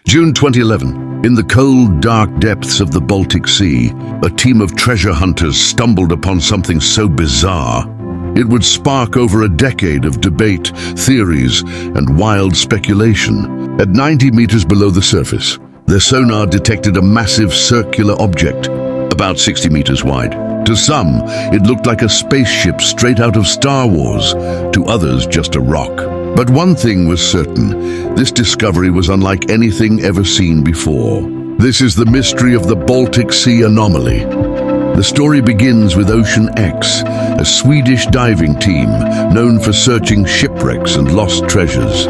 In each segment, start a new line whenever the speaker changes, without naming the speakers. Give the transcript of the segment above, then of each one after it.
June 2011, in the cold, dark depths of the Baltic Sea, a team of treasure hunters stumbled upon something so bizarre, it would spark over a decade of debate, theories, and wild speculation. At 90 meters below the surface, their sonar detected a massive circular object, about 60 meters wide. To some, it looked like a spaceship straight out of Star Wars, to others just a rock. But one thing was certain, this discovery was unlike anything ever seen before. This is the mystery of the Baltic Sea Anomaly. The story begins with Ocean X, a Swedish diving team known for searching shipwrecks and lost treasures.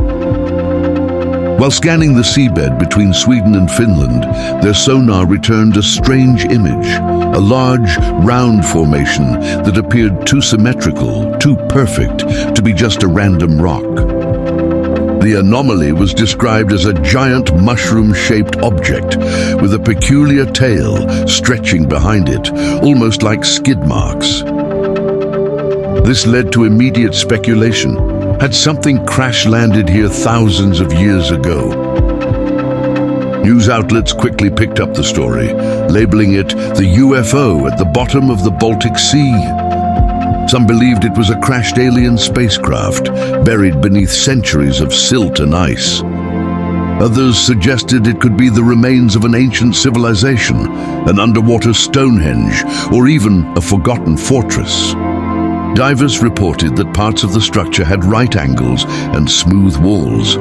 While scanning the seabed between Sweden and Finland, their sonar returned a strange image, a large, round formation that appeared too symmetrical, too perfect to be just a random rock. The anomaly was described as a giant mushroom-shaped object with a peculiar tail stretching behind it, almost like skid marks. This led to immediate speculation. Had something crash-landed here thousands of years ago? News outlets quickly picked up the story, labeling it the UFO at the bottom of the Baltic Sea. Some believed it was a crashed alien spacecraft, buried beneath centuries of silt and ice. Others suggested it could be the remains of an ancient civilization, an underwater Stonehenge, or even a forgotten fortress. Divers reported that parts of the structure had right angles and smooth walls,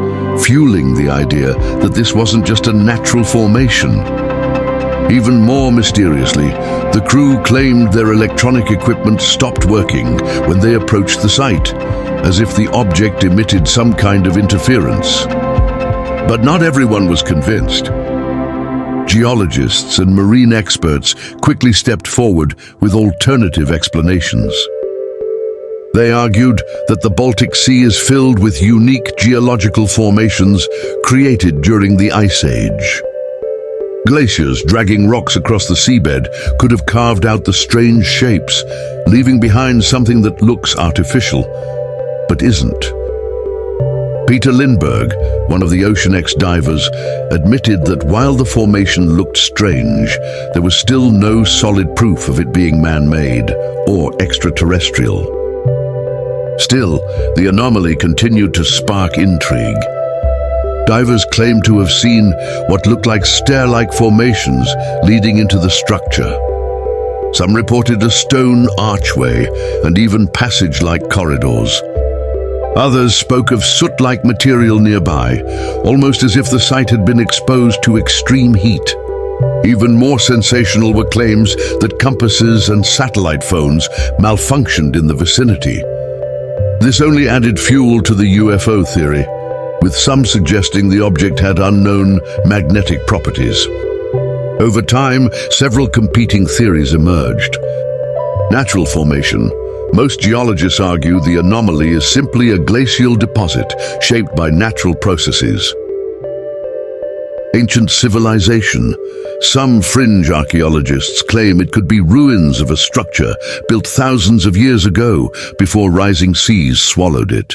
fueling the idea that this wasn't just a natural formation. Even more mysteriously, the crew claimed their electronic equipment stopped working when they approached the site, as if the object emitted some kind of interference. But not everyone was convinced. Geologists and marine experts quickly stepped forward with alternative explanations. They argued that the Baltic Sea is filled with unique geological formations created during the Ice Age. Glaciers dragging rocks across the seabed could have carved out the strange shapes, leaving behind something that looks artificial, but isn't. Peter Lindbergh, one of the Ocean X divers, admitted that while the formation looked strange, there was still no solid proof of it being man-made or extraterrestrial. Still, the anomaly continued to spark intrigue. Divers claimed to have seen what looked like stair-like formations leading into the structure. Some reported a stone archway and even passage-like corridors. Others spoke of soot-like material nearby, almost as if the site had been exposed to extreme heat. Even more sensational were claims that compasses and satellite phones malfunctioned in the vicinity. This only added fuel to the UFO theory, with some suggesting the object had unknown magnetic properties. Over time, several competing theories emerged. Natural formation. Most geologists argue the anomaly is simply a glacial deposit shaped by natural processes. Ancient civilization. Some fringe archaeologists claim it could be ruins of a structure built thousands of years ago before rising seas swallowed it.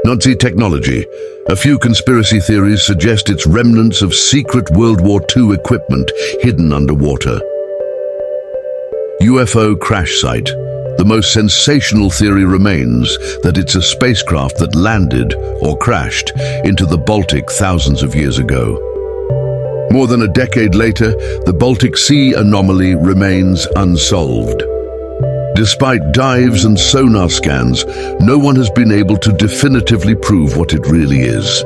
Nazi technology. A few conspiracy theories suggest it's remnants of secret World War II equipment hidden underwater. UFO crash site. The most sensational theory remains that it's a spacecraft that landed or crashed into the Baltic thousands of years ago. More than a decade later, the Baltic Sea Anomaly remains unsolved. Despite dives and sonar scans, no one has been able to definitively prove what it really is.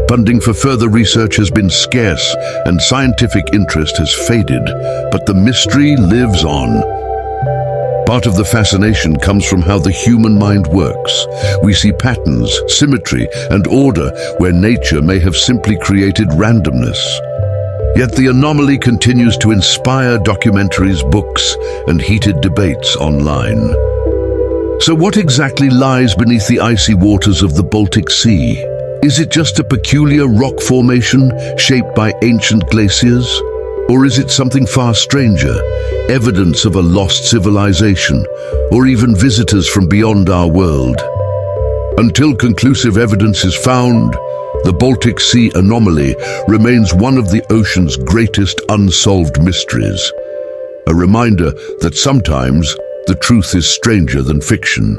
Funding for further research has been scarce and scientific interest has faded, but the mystery lives on. Part of the fascination comes from how the human mind works. We see patterns, symmetry, and order where nature may have simply created randomness. Yet the anomaly continues to inspire documentaries, books, and heated debates online. So what exactly lies beneath the icy waters of the Baltic Sea? Is it just a peculiar rock formation shaped by ancient glaciers? Or is it something far stranger, evidence of a lost civilization, or even visitors from beyond our world? Until conclusive evidence is found, The Baltic Sea Anomaly remains one of the ocean's greatest unsolved mysteries. A reminder that sometimes the truth is stranger than fiction.